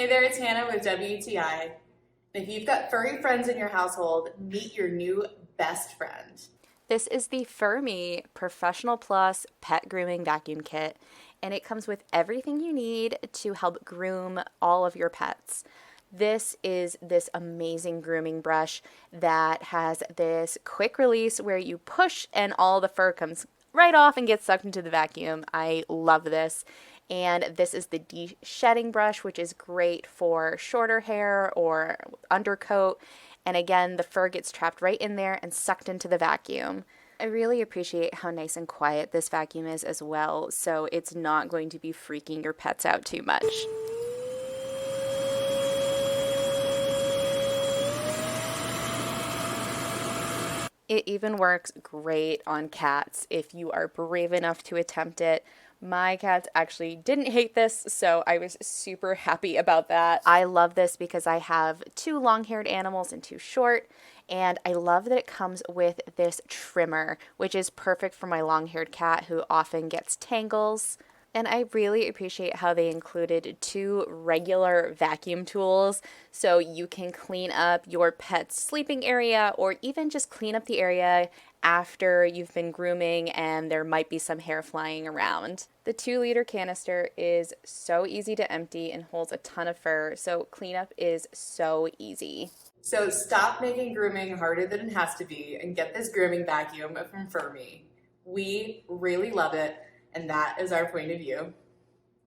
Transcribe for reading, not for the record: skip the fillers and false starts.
Hey there, it's Hannah with WTI. If you've got furry friends in your household, meet your new best friend. This is the FurMe Professional Plus Pet Grooming Vacuum Kit, and it comes with everything you need to help groom all of your pets. This is this amazing grooming brush that has this quick release where you push and all the fur comes right off and gets sucked into the vacuum. I love this. And this is the de-shedding brush, which is great for shorter hair or undercoat. And again, the fur gets trapped right in there and sucked into the vacuum. I really appreciate how nice and quiet this vacuum is as well, so it's not going to be freaking your pets out too much. It even works great on cats if you are brave enough to attempt it. My cats actually didn't hate this, so I was super happy about that. I love this because I have 2 long-haired animals and 2 short, and I love that it comes with this trimmer, which is perfect for my long-haired cat who often gets tangles. And I really appreciate how they included 2 regular vacuum tools so you can clean up your pet's sleeping area or even just clean up the area after you've been grooming and there might be some hair flying around. The 2-liter canister is so easy to empty and holds a ton of fur, so cleanup is so easy. So stop making grooming harder than it has to be and get this grooming vacuum from FurMe. We really love it, and that is our point of view.